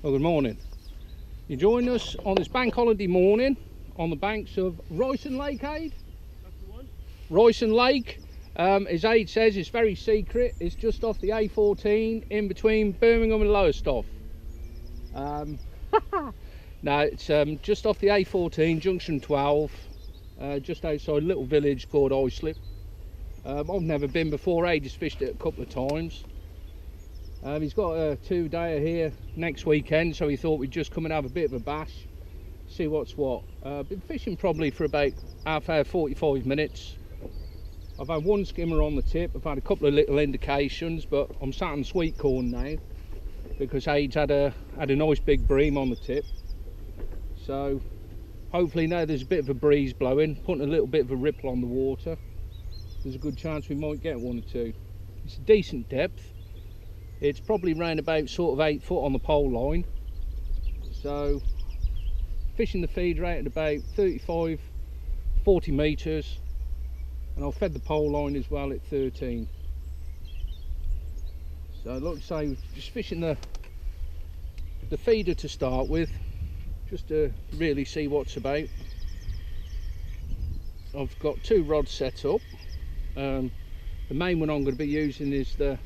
Well, good morning. You join us on this bank holiday morning on the banks of Ryson Lake, Aid? That's the one. Ryson Lake, as Aid says, it's very secret. It's just off the A14 in between Birmingham and Lowestoft. No, it's just off the A14, junction 12, just outside a little village called Islip. I've never been before. Aid has fished it a couple of times. He's got a 2-dayer here next weekend, so he thought we'd just come and have a bit of a bash, see what's what. Been fishing probably for about half hour, 45 minutes. I've had one skimmer on the tip. I've had a couple of little indications, but I'm sat on sweet corn now because Aid's had a nice big bream on the tip. So hopefully now there's a bit of a breeze blowing, putting a little bit of a ripple on the water. There's a good chance we might get one or two. It's a decent depth. It's probably round about sort of 8 foot on the pole line. So fishing the feeder out at about 35-40 metres, and I've fed the pole line as well at 13. So like I say, just fishing the feeder to start with, just to really see what's about. I've got 2 rods set up. The main one I'm going to be using is the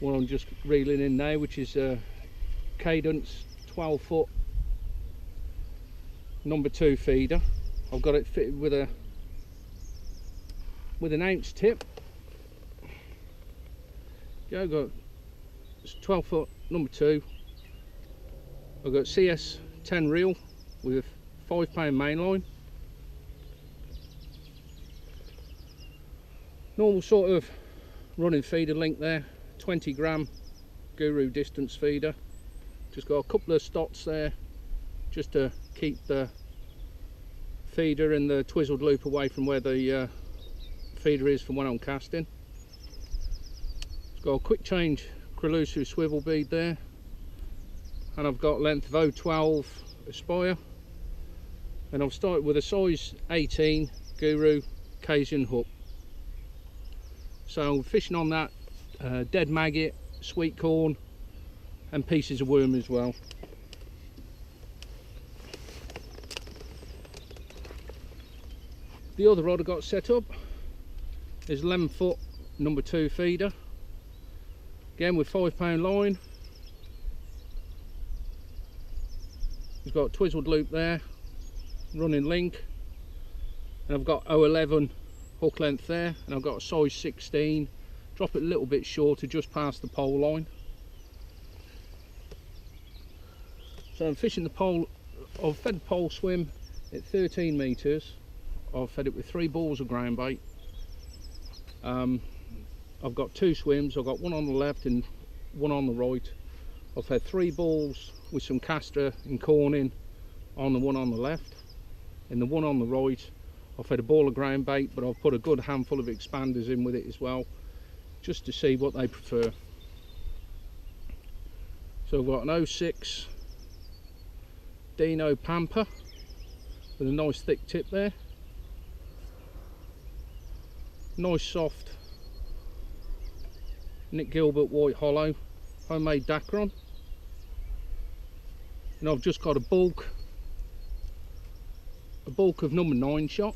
one I'm just reeling in now, which is a Cadance 12 foot number 2 feeder. I've got it fitted with an ounce tip. Yeah, I've got 12 foot number 2. I've got CS 10 reel with 5-pound mainline. Normal sort of running feeder link there, 20 gram Guru distance feeder. Just got a couple of stots there just to keep the feeder and the twizzled loop away from where the feeder is from when I'm casting. It's got a quick change Crelusu swivel bead there, and I've got length of 012 Aspire, and I've started with a size 18 Guru Cajun hook. So I'm fishing on that dead maggot, sweet corn and pieces of worm as well. The other rod I got set up is 11 foot number 2 feeder, again with 5-pound line. It's got a twizzled loop there, running link, and I've got 011 hook length there, and I've got a size 16. Drop it a little bit shorter, just past the pole line. So I'm fishing the pole. I've fed the pole swim at 13 metres. I've fed it with 3 balls of ground bait. I've got 2 swims. I've got one on the left and one on the right. I've had 3 balls with some castor and corn in on the one on the left, and the one on the right I've had a ball of ground bait, but I've put a good handful of expanders in with it as well, just to see what they prefer. So I've got an 06 Dino Pamper with a nice thick tip there, nice soft Nick Gilbert White Hollow homemade Dacron, and I've just got a bulk of number 9 shot.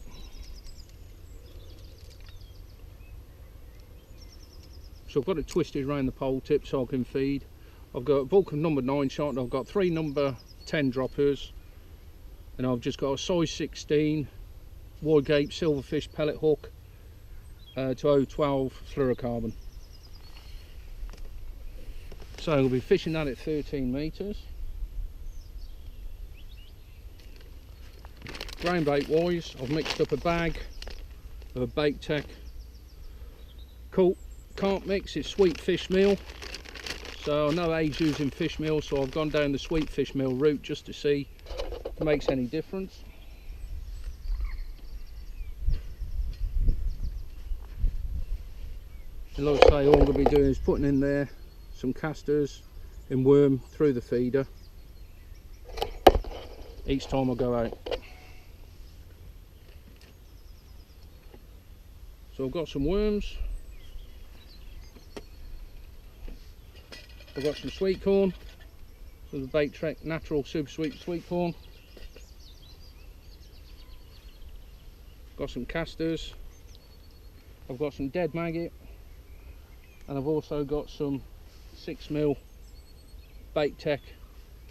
So I've got it twisted around the pole tip so I can feed. I've got a bulk of number 9 shot, and I've got 3 number 10 droppers, and I've just got a size 16 wide gape silverfish pellet hook to 012 fluorocarbon. So I'll be fishing that at 13 metres. Ground bait wise, I've mixed up a bag of a Bait Tech can't mix. It's sweet fish meal. So I know Aid's using fish meal, so I've gone down the sweet fish meal route just to see if it makes any difference. And like I say, all I'm going to be doing is putting in there some casters and worm through the feeder each time I go out. So I've got some worms, I've got some sweet corn, with the Bait Trek natural super sweet corn. Got some casters. I've got some dead maggot, and I've also got some 6mm Bait Tech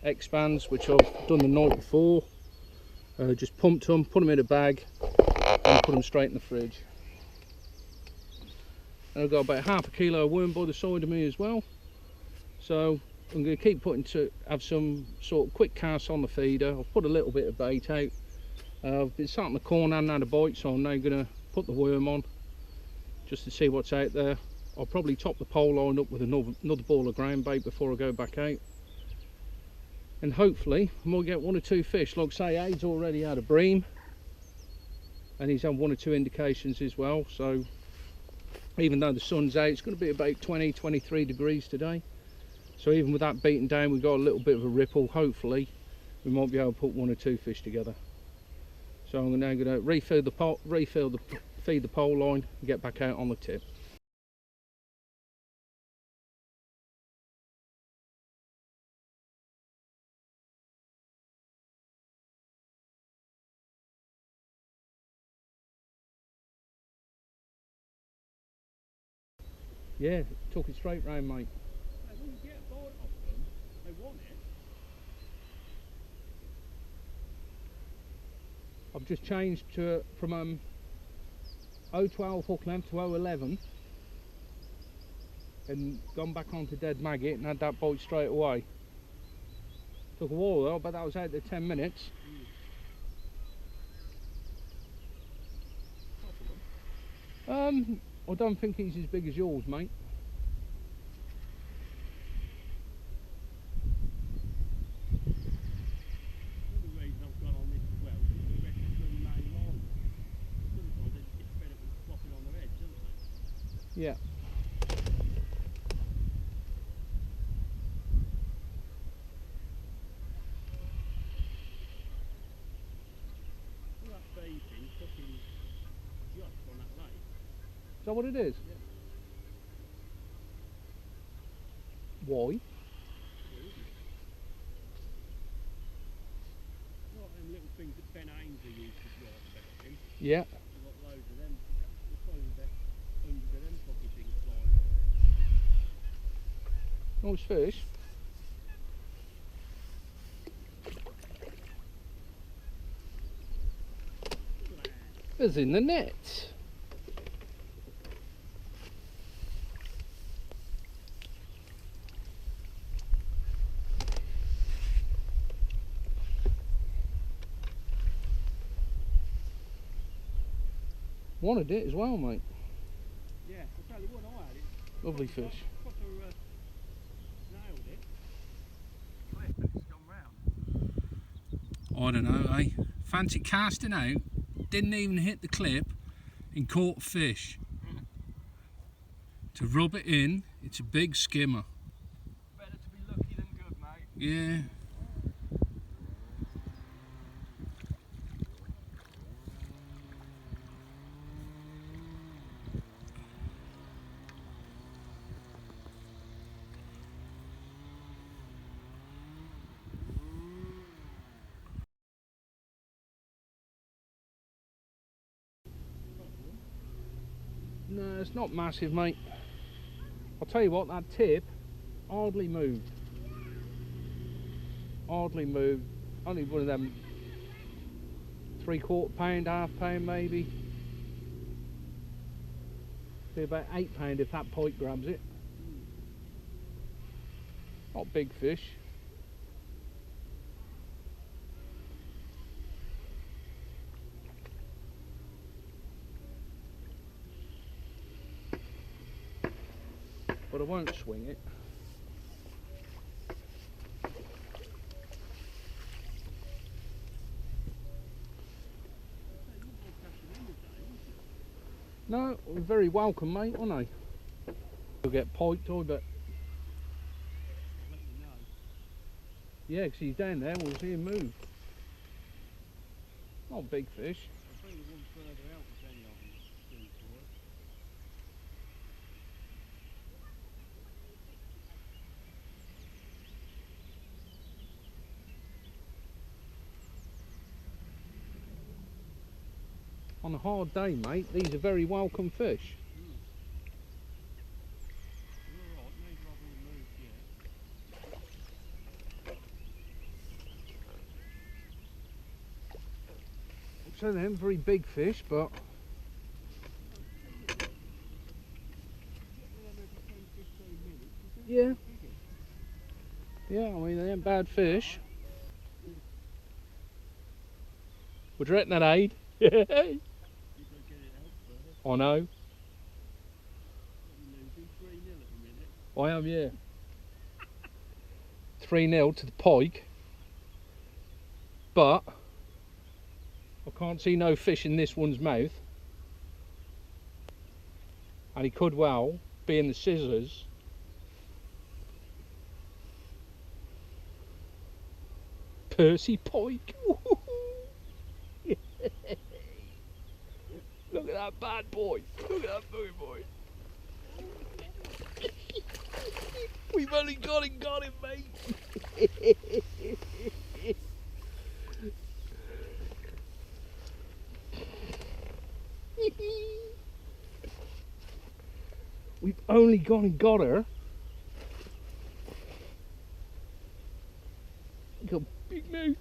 expands, which I've done the night before. Just pumped them, put them in a bag, and put them straight in the fridge. And I've got about half a kilo of worm by the side of me as well. So I'm going to keep putting have some sort of quick casts on the feeder. I've put a little bit of bait out. I've been sat in the corner and had a bite, so I'm now going to put the worm on just to see what's out there. I'll probably top the pole line up with another ball of ground bait before I go back out. And hopefully I might get 1 or 2 fish. Like I say, Aid's already had a bream, and he's had 1 or 2 indications as well. So even though the sun's out, it's going to be about 20-23 degrees today. So even with that beaten down, we've got a little bit of a ripple. Hopefully we might be able to put 1 or 2 fish together. So I'm now going to feed the pole line and get back out on the tip. Yeah, took it straight round, mate. When you get a bite off them, they want it. I've just changed from 012 hook length to 011 and gone back onto dead maggot and had that bite straight away. Took a while though, but that was out there 10 minutes. I don't think he's as big as yours, mate. The reason I've gone on this as well is the rest of the main line. Sometimes they just get fed up with flopping on their heads, don't they? Yeah. All that baiting fucking just on that lake. Is that what it is? Yeah. Why? Like them little things that Ben Ainsley used to drive about him. Yeah. I've got loads of them. There's probably about 100 of them fucking things flying. Nice fish. It's in the net. Wanted it as well, mate. Yeah, I'll tell you what, I had it. Lovely fish. Proper nailed it. Clip and it's gone round. I don't know, eh? Fancy casting out, didn't even hit the clip and caught fish. To rub it in, it's a big skimmer. Better to be lucky than good, mate. Yeah. No, it's not massive, mate. I'll tell you what, that tip hardly moved. Hardly moved. Only one of them 3/4 pound, half pound maybe. Be about 8 pound if that pike grabs it. Not big fish. But I won't swing it. No, very welcome, mate, won't I? You'll get piked, I bet. Let me know. Yeah, because he's down there, we'll see him move. Not big fish. I'll bring one further out if any of them do for it. on a hard day, mate, these are very welcome fish. So they're very big fish, but yeah, I mean they ain't bad fish. Would you reckon that aid? I know. I am, yeah. 3-0 to the pike, but I can't see no fish in this one's mouth, and he could well be in the scissors. Percy pike. Look at that bad boy. Look at that booty boy. We've only got him, mate. We've only gone and got her. Look at big mouth.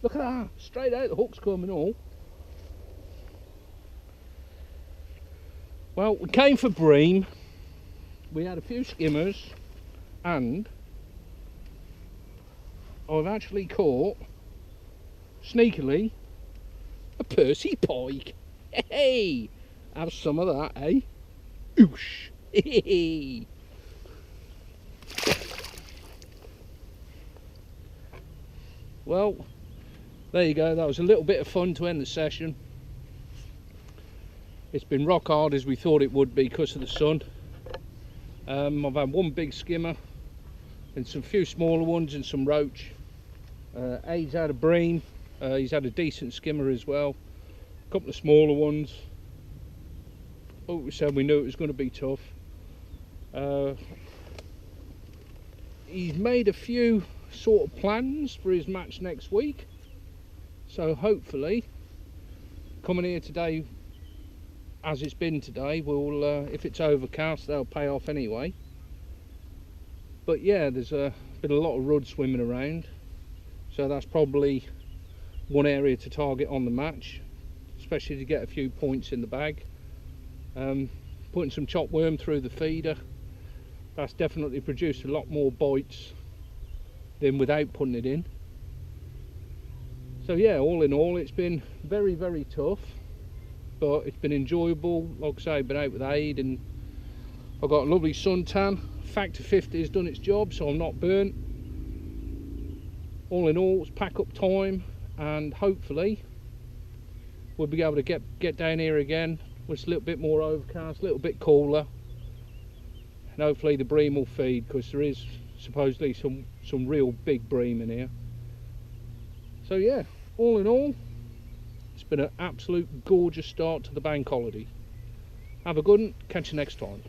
Look at that, straight out, the hook's coming all. Well, we came for bream. We had a few skimmers, and I've actually caught, sneakily, a Percy pike. Hey, have some of that, eh? Oosh. Hey. Well, there you go. That was a little bit of fun to end the session. It's been rock hard as we thought it would be because of the sun. I've had one big skimmer and some few smaller ones and some roach. Aid's had a bream. He's had a decent skimmer as well. A couple of smaller ones. Oh, we said we knew it was going to be tough. He's made a few sort of plans for his match next week. So hopefully, coming here today, as it's been today, we'll, if it's overcast, they'll pay off anyway. But yeah, there's been a lot of rudd swimming around, so that's probably one area to target on the match, especially to get a few points in the bag. Putting some chopped worm through the feeder, that's definitely produced a lot more bites than without putting it in. So yeah, all in all, it's been very, very tough, but it's been enjoyable. Like I say, I've been out with Aid and I've got a lovely suntan. Factor 50 has done its job, so I'm not burnt. All in all, it's pack up time, and hopefully we'll be able to get down here again when it's a little bit more overcast, a little bit cooler, and hopefully the bream will feed, because there is supposedly some real big bream in here. So yeah, all in all, it's been an absolute gorgeous start to the bank holiday. Have a good one, catch you next time.